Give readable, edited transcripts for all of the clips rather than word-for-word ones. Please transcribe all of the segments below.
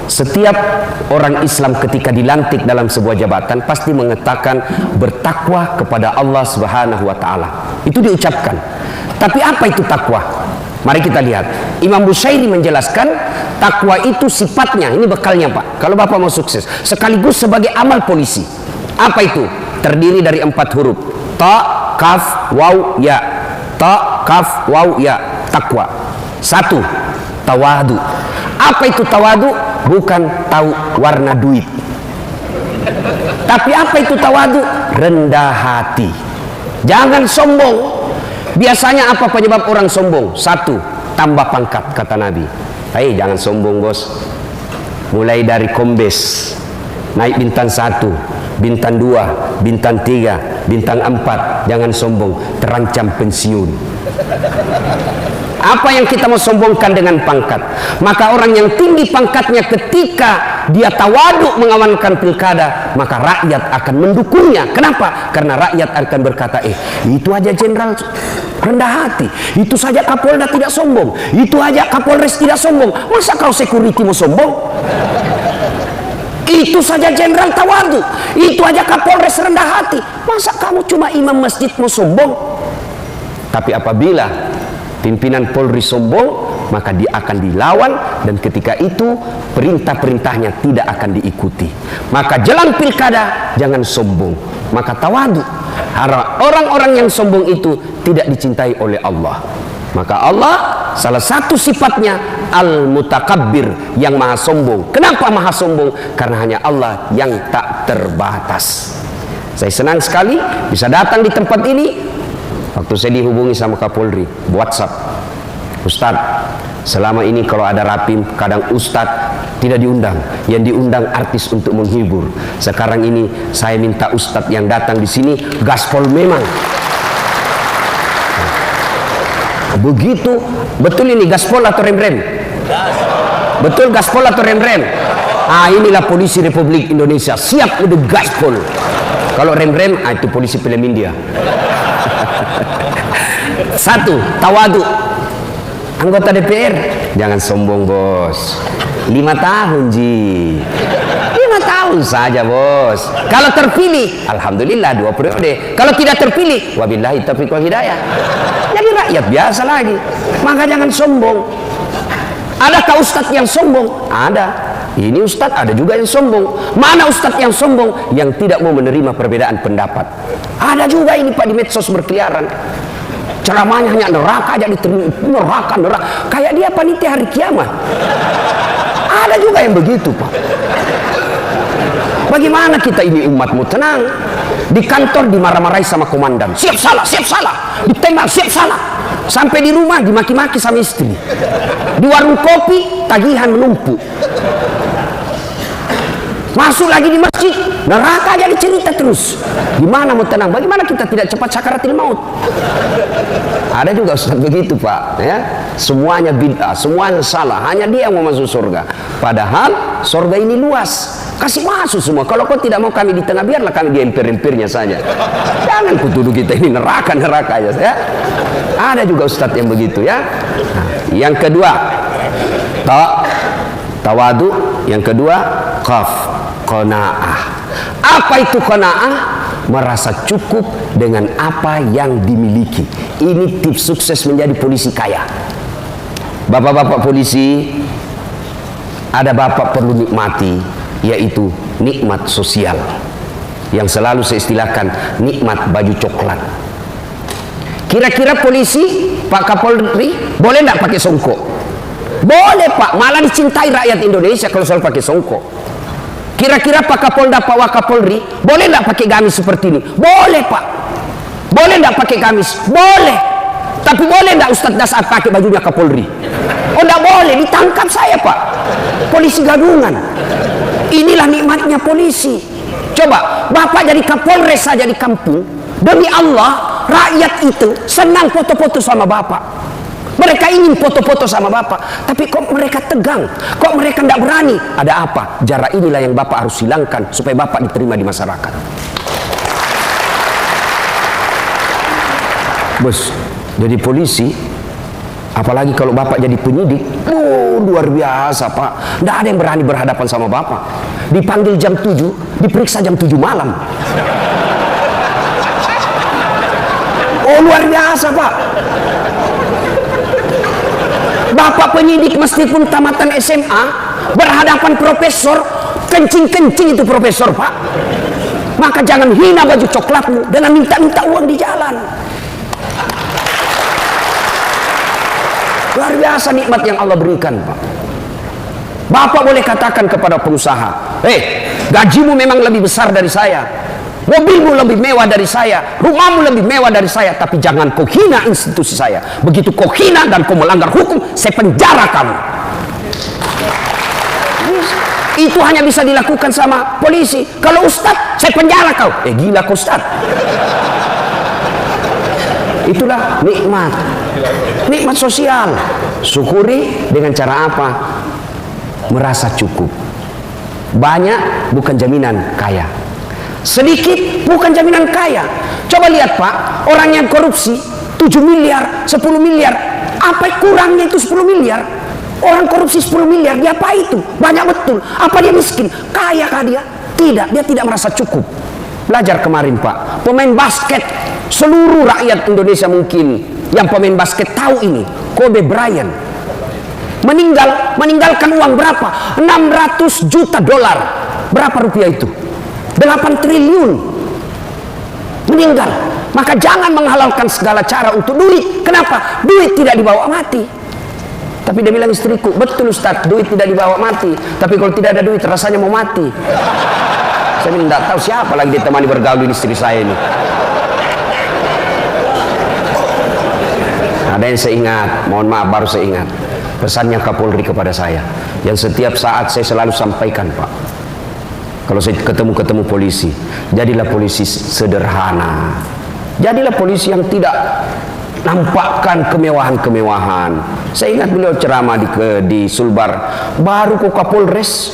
Setiap orang Islam ketika dilantik dalam sebuah jabatan pasti mengatakan bertakwa kepada Allah Subhanahu wa taala. Itu diucapkan. Tapi apa itu takwa? Mari kita lihat. Imam Bushairi menjelaskan takwa itu sifatnya, ini bekalnya Pak. Kalau Bapak mau sukses, sekaligus sebagai amal polisi. Apa itu? Terdiri dari 4 huruf. Ta, kaf, waw, ya. Ta, kaf, waw, ya. Takwa. 1. Tawadu. Apa itu tawadu? Bukan tahu warna duit. Tapi apa itu tawadu? Rendah hati. Jangan sombong. Biasanya apa penyebab orang sombong? 1. Tambah pangkat, kata Nabi. Hei, jangan sombong bos. Mulai dari kombes, naik bintang 1, bintang 2, bintang 3, bintang 4. Jangan sombong, terancam pensiun. Apa yang kita mau sombongkan dengan pangkat? Maka orang yang tinggi pangkatnya ketika dia tawaduk mengamankan pilkada, maka rakyat akan mendukungnya. Kenapa? Karena rakyat akan berkata, itu aja jenderal rendah hati, itu saja Kapolda tidak sombong, itu aja Kapolres tidak sombong, masa kau security mau sombong? Itu saja jenderal tawaduk, itu aja Kapolres rendah hati, masa kamu cuma imam masjid mau sombong? Tapi apabila pimpinan Polri sombong, maka dia akan dilawan, dan ketika itu perintah-perintahnya tidak akan diikuti. Maka jelang pilkada jangan sombong, maka tawadu. Orang-orang yang sombong itu tidak dicintai oleh Allah. Maka Allah salah satu sifatnya al-mutakabbir, yang maha sombong. Kenapa maha sombong? Karena hanya Allah yang tak terbatas. Saya senang sekali bisa datang di tempat ini. Waktu saya dihubungi sama Kapolri, WhatsApp, Ustadz, selama ini kalau ada rapim, kadang Ustadz tidak diundang, yang diundang artis untuk menghibur. Sekarang ini saya minta Ustadz yang datang di sini gaspol memang. Begitu, betul ini gaspol atau rem-rem? Betul gaspol atau rem-rem? Inilah polisi Republik Indonesia, siap udah gaspol. Kalau rem-rem, itu polisi film India. 1. Tawadu. Anggota DPR jangan sombong bos. 5 tahun Ji, 5 tahun saja bos. Kalau terpilih alhamdulillah 2 periode. Kalau tidak terpilih wabillahi taufiq wal hidayah, jadi rakyat biasa lagi. Maka jangan sombong. Adakah ustadz yang sombong? Ada. Ini ustadz, ada juga yang sombong. Mana ustadz yang sombong? Yang tidak mau menerima perbedaan pendapat. Ada juga ini Pak, di medsos berkeliaran. Ceramahnya hanya neraka aja, neraka. Kayak dia panitia hari kiamat. Ada juga yang begitu Pak. Bagaimana kita ini umatmu? Tenang. Di kantor dimarah-marahi sama komandan. Siap salah, siap salah. Ditembak, siap salah. Sampai di rumah dimaki-maki sama istri. Di warung kopi tagihan menumpuk. Masuk lagi di masjid, neraka aja dicerita terus. Gimana mau tenang? Bagaimana kita tidak cepat sakaratil maut? Ada juga ustaz begitu Pak, ya. Semuanya bid'ah, semuanya salah, hanya dia yang mau masuk surga. Padahal surga ini luas, kasih masuk semua. Kalau kau tidak mau kami di tengah, biarlah kami di empir-empirnya saja. Jangan kutuduh kita ini neraka aja, ya. Ada juga ustaz yang begitu, ya. Nah, yang kedua, tawadu. Yang kedua, qanaah. Apa itu qanaah? Merasa cukup dengan apa yang dimiliki. Ini tips sukses menjadi polisi kaya. Bapak-bapak polisi, ada bapak perlu nikmati, yaitu nikmat sosial, yang selalu saya istilahkan nikmat baju coklat. Kira-kira polisi, Pak Kapolri, boleh nggak pakai songkok? Boleh Pak, malah dicintai rakyat Indonesia kalau soal pakai songkok. Kira-kira Pak Kapolda, Pak Wakapolri, boleh nggak pakai gamis seperti ini? Boleh Pak. Boleh nggak pakai gamis? Boleh. Tapi boleh nggak Ustadz Dasar pakai bajunya Kapolri? Oh nggak boleh, ditangkap saya Pak. Polisi gadungan. Inilah nikmatnya polisi. Coba Bapak jadi Kapolres saja di kampung, demi Allah rakyat itu senang foto-foto sama Bapak. Mereka ingin foto-foto sama Bapak, tapi kok mereka tegang, kok mereka tidak berani? Ada apa? Jarak inilah yang Bapak harus hilangkan supaya Bapak diterima di masyarakat. Bos, jadi polisi, apalagi kalau Bapak jadi penyidik, Oh, luar biasa, Pak. Tidak ada yang berani berhadapan sama Bapak. Dipanggil jam 7, diperiksa jam 7 malam. Oh, luar biasa, Pak. Bapak penyidik meskipun tamatan SMA, berhadapan profesor, kencing-kencing itu profesor, Pak. Maka jangan hina baju coklatmu dengan minta-minta uang di jalan. Luar biasa nikmat yang Allah berikan, Pak. Bapak boleh katakan kepada pengusaha, gajimu memang lebih besar dari saya, mobilmu lebih mewah dari saya, rumahmu lebih mewah dari saya, tapi jangan kau hina institusi saya. Begitu kau hina dan kau melanggar hukum, saya penjara kamu. Itu hanya bisa dilakukan sama polisi. Kalau ustadz, saya penjara kau. Gila kau ustadz. Itulah nikmat. Nikmat sosial. Syukuri dengan cara apa? Merasa cukup. Banyak bukan jaminan kaya. Sedikit bukan jaminan kaya. Coba lihat, Pak, orang yang korupsi 7 miliar, 10 miliar. Apa kurangnya itu 10 miliar? Orang korupsi 10 miliar, dia apa itu? Banyak betul. Apa dia miskin? Kaya kah dia? Tidak, dia tidak merasa cukup. Belajar kemarin, Pak, pemain basket, seluruh rakyat Indonesia mungkin yang pemain basket tahu ini, Kobe Bryant meninggalkan uang berapa? 600 juta dolar. Berapa rupiah itu? 8 triliun. Meninggal. Maka jangan menghalalkan segala cara untuk duit. Kenapa? Duit tidak dibawa mati. Tapi dia bilang istriku, betul Ustaz, duit tidak dibawa mati. Tapi kalau tidak ada duit rasanya mau mati. Saya bilang, tidak tahu siapa lagi ditemani bergaul di istri saya ini. Ada yang saya ingat, mohon maaf baru saya ingat, pesannya Kapolri kepada saya, yang setiap saat saya selalu sampaikan, Pak. Kalau saya ketemu polisi, jadilah polisi sederhana. Jadilah polisi yang tidak nampakkan kemewahan-kemewahan. Saya ingat beliau ceramah di Sulbar, baru kau Kapolres,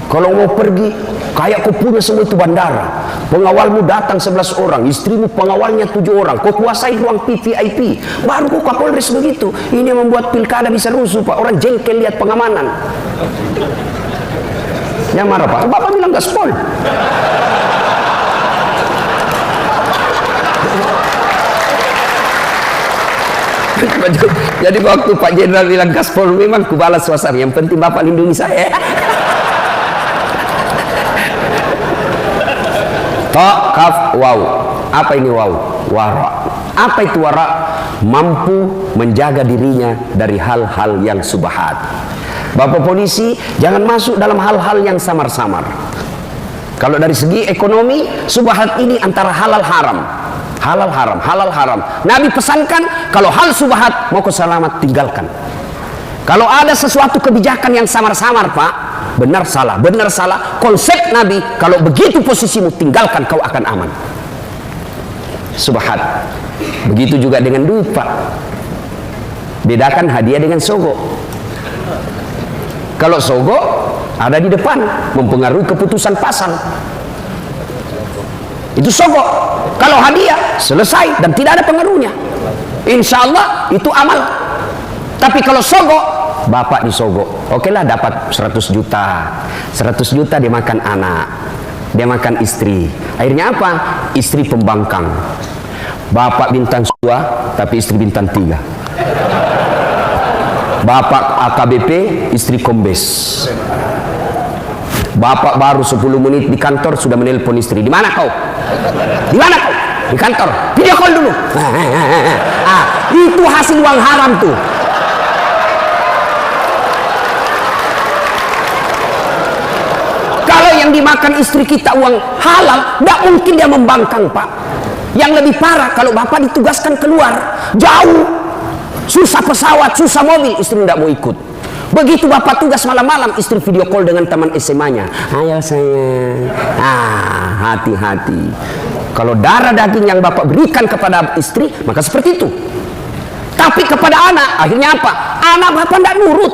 kalau mau pergi kayak kau punya semua itu bandara, pengawalmu datang 11 orang, istrimu pengawalnya 7 orang, kau kuasai ruang VIP, baru kau Kapolres begitu. Ini yang membuat pilkada bisa rusuh, Pak. Orang jengkel lihat pengamanan. Yang marah, Pak, Bapak bilang gaspol. Jadi waktu Pak Jenderal bilang gaspol, memang kubalas suasana. Yang penting Bapak lindungi saya. Ta, kaf, waw. Apa ini waw? Wara. Apa itu wara? Mampu menjaga dirinya dari hal-hal yang subhat. Bapak polisi jangan masuk dalam hal-hal yang samar-samar. Kalau dari segi ekonomi, subhat ini antara halal haram. Halal haram, halal haram. Nabi pesankan, kalau hal subhat mau kau selamat tinggalkan. Kalau ada sesuatu kebijakan yang samar-samar, Pak, benar salah, benar salah. Konsep Nabi, kalau begitu posisimu tinggalkan, kau akan aman. Subhat. Begitu juga dengan duit, Pak. Bedakan hadiah dengan sogo. Kalau sogo ada di depan, mempengaruhi keputusan pasal. Itu sogo. Kalau hadiah selesai dan tidak ada pengaruhnya, insya Allah itu amal. Tapi kalau sogo, bapak disogo, oke lah dapat 100 juta 100 juta dia makan anak, dia makan istri. Akhirnya apa? Istri pembangkang. Bapak bintang 2 tapi istri bintang 3. Bapak AKBP, istri kombes. Bapak baru 10 menit di kantor sudah menelpon istri. Di mana kau? Di mana kau? Di kantor. Video call dulu. Itu hasil uang haram tuh. Kalau yang dimakan istri kita uang halal, tidak mungkin dia membangkang, Pak. Yang lebih parah kalau bapak ditugaskan keluar jauh, susah pesawat, susah mobil, istri tidak mau ikut. Begitu bapak tugas malam-malam, istri video call dengan teman SMA-nya. Ayo sayang. Hati-hati. Kalau darah daging yang bapak berikan kepada istri, maka seperti itu. Tapi kepada anak, akhirnya apa? Anak bapak tidak nurut.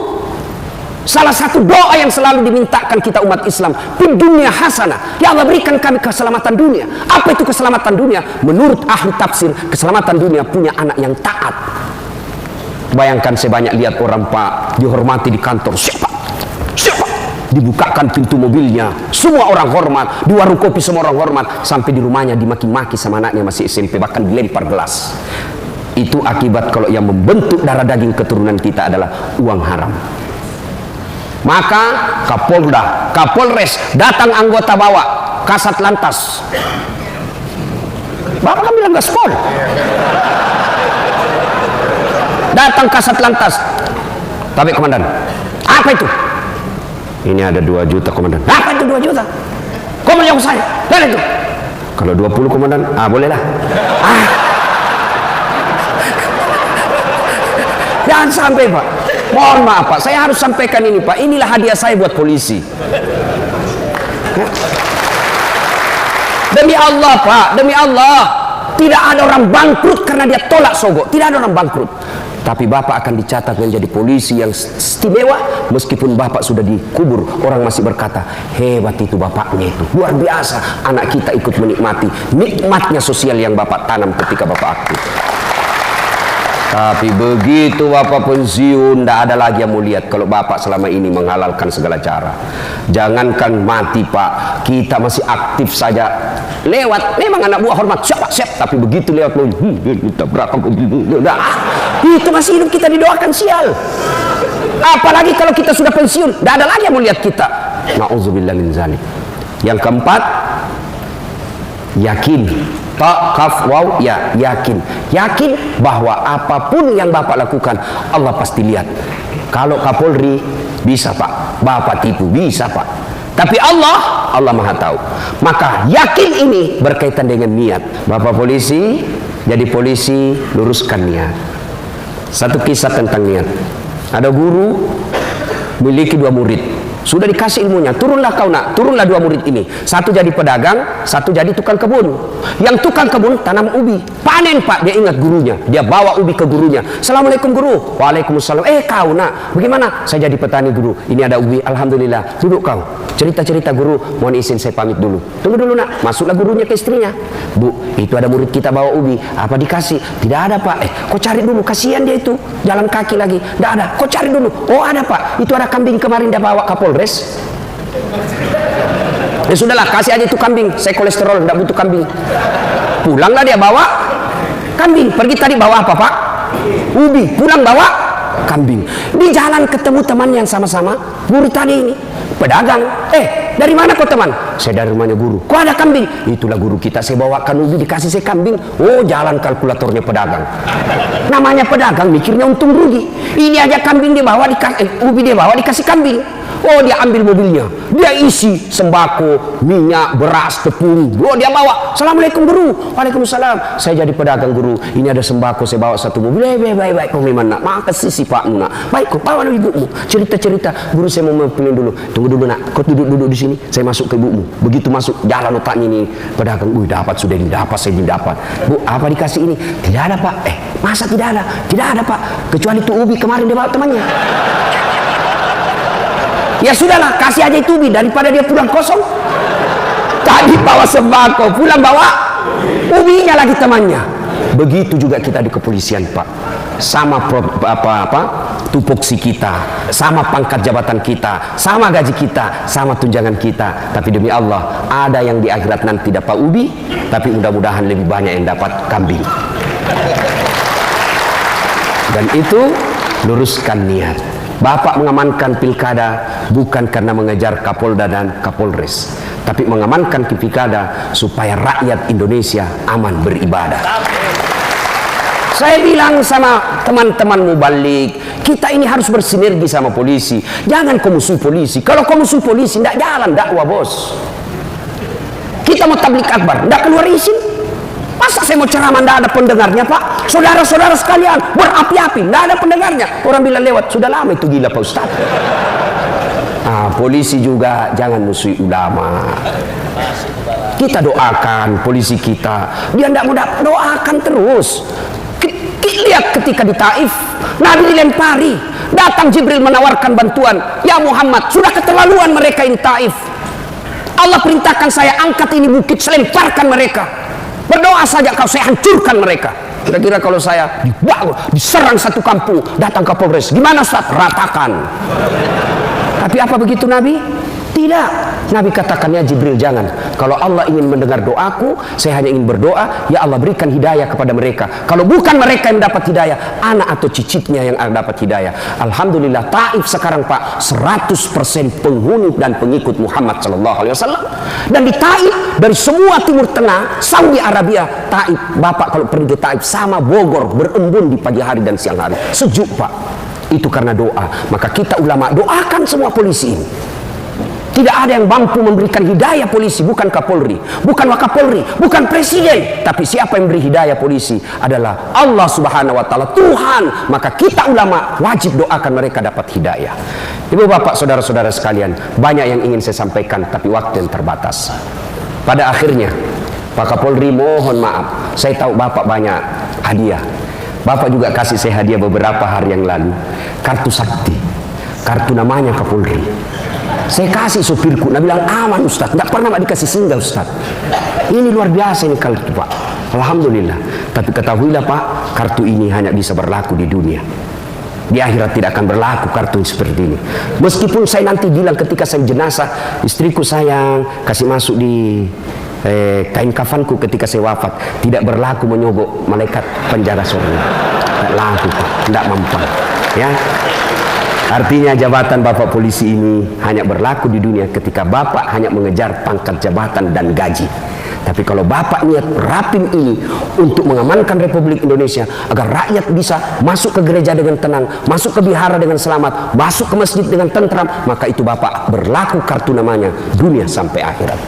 Salah satu doa yang selalu dimintakan kita umat Islam, di dunia hasanah, ya Allah berikan kami keselamatan dunia. Apa itu keselamatan dunia? Menurut ahli tafsir, keselamatan dunia punya anak yang taat. Bayangkan saya banyak lihat orang Pak dihormati di kantor. Siapa? Siapa? Dibukakan pintu mobilnya, semua orang hormat. Di warung kopi semua orang hormat. Sampai di rumahnya dimaki-maki sama anaknya masih SMP, bahkan dilempar gelas. Itu akibat kalau yang membentuk darah daging keturunan kita adalah uang haram. Maka Kapolda, Kapolres datang anggota bawa kasat lantas. Bapak kan bilang gaspol. Datang kasat lantas. Tapi komandan, apa itu? Ini ada 2 juta komandan. Apa itu 2 juta? Komandan yang saya. Lihat itu. Kalau 20 komandan, bolehlah. Jangan sampai Pak. Mohon maaf Pak, saya harus sampaikan ini Pak. Inilah hadiah saya buat polisi. Demi Allah Pak, demi Allah, tidak ada orang bangkrut karena dia tolak sogok. Tidak ada orang bangkrut. Tapi Bapak akan dicatat menjadi polisi yang istimewa. Meskipun Bapak sudah dikubur, orang masih berkata, hebat itu bapaknya itu, luar biasa. Anak kita ikut menikmati nikmatnya sosial yang Bapak tanam ketika Bapak aktif. Tapi begitu Bapak pensiun, tidak ada lagi yang mau lihat kalau Bapak selama ini menghalalkan segala cara. Jangankan mati Pak, kita masih aktif saja. Lewat, memang anak buah hormat, siap. Tapi begitu lewat itu masih hidup, kita didoakan sial. Apalagi kalau kita sudah pensiun, tidak ada lagi yang mau lihat kita. Na'udzubillah min zalik. Yang keempat, yakin. Ta, kaf, waw, ya, yakin. Yakin bahwa apapun yang Bapak lakukan, Allah pasti lihat. Kalau Kapolri bisa Pak, Bapak tipu bisa Pak. Tapi Allah Maha tahu. Maka yakin ini berkaitan dengan niat. Bapak polisi, jadi polisi, luruskan niat. Satu kisah tentang niat. Ada guru memiliki 2 murid. Sudah dikasih ilmunya, turunlah kau nak, turunlah 2 murid ini. Satu jadi pedagang, satu jadi tukang kebun. Yang tukang kebun tanam ubi, panen Pak, dia ingat gurunya, dia bawa ubi ke gurunya. Assalamualaikum guru. Waalaikumsalam. Kau nak, bagaimana? Saya jadi petani guru, ini ada ubi, alhamdulillah. Duduk kau, cerita-cerita guru. Mohon izin saya pamit dulu. Tunggu dulu nak. Masuklah gurunya ke istrinya. Bu, itu ada murid kita bawa ubi, apa dikasih? Tidak ada Pak. Kau cari dulu, kasihan dia itu, jalan kaki lagi. Tidak ada, kau cari dulu. Oh ada Pak, itu ada kambing kemarin dia bawa Kapolres. Ya sudahlah, kasih aja itu kambing, saya kolesterol, tidak butuh kambing. Pulanglah dia bawa kambing. Pergi tadi bawa apa Pak? Ubi. Pulang bawa kambing. Di jalan ketemu teman yang sama-sama guru tadi ini, pedagang. Dari mana kau teman? Saya dari rumahnya guru. Kok ada kambing? Itulah guru kita, saya bawakan ubi, dikasih saya kambing. Oh, jalan kalkulatornya pedagang. Namanya pedagang mikirnya untung rugi. Ini aja kambing dia bawa, ubi dia bawa, dikasih kambing. Oh, dia ambil mobilnya, dia isi sembako, minyak, beras, tepung. Oh, dia bawa. Assalamualaikum guru. Waalaikumsalam. Saya jadi pedagang guru, ini ada sembako, saya bawa 1 mobil. Baik, pemimpin nak. Makasih si Pak nak. Baik, kau bawa ibumu. Cerita. Guru saya mau memilih dulu. Tunggu dulu nak. Kau duduk di sini. Saya masuk ke ibumu. Begitu masuk, jalan otaknya ini pedagang. Dapat sudah ini, dapat saya ini dapat. Bu, apa dikasih ini? Tidak ada Pak. Masa tidak ada? Tidak ada Pak. Kecuali itu ubi kemarin dia bawa temannya. Ya sudahlah, kasih aja itu ubi daripada dia pulang kosong. Tadi bawa sembako, pulang bawa ubinya lagi temannya. Begitu juga kita di kepolisian Pak. Sama tupoksi kita, sama pangkat jabatan kita, sama gaji kita, sama tunjangan kita. Tapi demi Allah, ada yang di akhirat nanti dapat ubi, tapi mudah-mudahan lebih banyak yang dapat kambing. Dan itu luruskan niat. Bapak mengamankan pilkada bukan karena mengejar Kapolda dan Kapolres, tapi mengamankan pilkada supaya rakyat Indonesia aman beribadah. Saya bilang sama teman-teman mubalik, kita ini harus bersinergi sama polisi. Jangan kau musuh polisi. Kalau kau musuh polisi, tidak jalan dakwah bos. Kita mau tablik akbar, tidak keluar izin. Masa saya mau ceramah tidak ada pendengarnya Pak? Saudara-saudara sekalian berapi-api, tidak ada pendengarnya. Orang bilang lewat, sudah lama itu gila Pak Ustaz. Polisi juga jangan musuhi ulama. Kita doakan polisi kita. Dia tidak mau doakan terus. Lihat ketika di Taif, Nabi dilempari. Datang Jibril menawarkan bantuan. Ya Muhammad, sudah keterlaluan mereka ini Taif. Allah perintahkan saya angkat ini bukit, saya lemparkan mereka. Berdoa saja kau, saya hancurkan mereka. Kira-kira kalau saya diserang satu kampung, datang ke Polres, gimana Ustaz? Ratakan. Tapi apa begitu Nabi? Tidak. Nabi katakan, ya Jibril, jangan. Kalau Allah ingin mendengar doaku, saya hanya ingin berdoa, ya Allah berikan hidayah kepada mereka. Kalau bukan mereka yang dapat hidayah, anak atau cicitnya yang dapat hidayah. Alhamdulillah, Taif sekarang Pak 100% penghuni dan pengikut Muhammad SAW. Dan di Taif, dari semua Timur Tengah, Saudi Arabia, Taif, Bapak kalau pergi ke Taif sama Bogor, berembun di pagi hari dan siang hari. Sejuk Pak. Itu karena doa. Maka kita ulama doakan semua polisi ini. Tidak ada yang mampu memberikan hidayah polisi, bukan Kapolri, bukan Wakapolri, bukan Presiden. Tapi siapa yang beri hidayah polisi adalah Allah Subhanahu wa Ta'ala, Tuhan. Maka kita ulama wajib doakan mereka dapat hidayah. Ibu bapak saudara-saudara sekalian, banyak yang ingin saya sampaikan, tapi waktu yang terbatas. Pada akhirnya Pak Kapolri mohon maaf, saya tahu bapak banyak hadiah. Bapak juga kasih saya hadiah beberapa hari yang lalu, kartu sakti, kartu namanya Kapolri. Saya kasih supirku, dia bilang aman Ustaz, tidak pernah dikasih singgah Ustaz. Ini luar biasa ini kartu Pak, Alhamdulillah. Tapi ketahuilah Pak, kartu ini hanya bisa berlaku di dunia. Di akhirat tidak akan berlaku kartu seperti ini. Meskipun saya nanti bilang ketika saya jenazah, istriku sayang, kasih masuk di kain kafanku ketika saya wafat, tidak berlaku menyogok malaikat penjaga surga. Tidak laku Pak, tidak mempan. Ya. Artinya jabatan Bapak polisi ini hanya berlaku di dunia ketika Bapak hanya mengejar pangkat jabatan dan gaji. Tapi kalau Bapak niat rapim ini untuk mengamankan Republik Indonesia agar rakyat bisa masuk ke gereja dengan tenang, masuk ke vihara dengan selamat, masuk ke masjid dengan tentram, maka itu Bapak berlaku kartu namanya dunia sampai akhirat.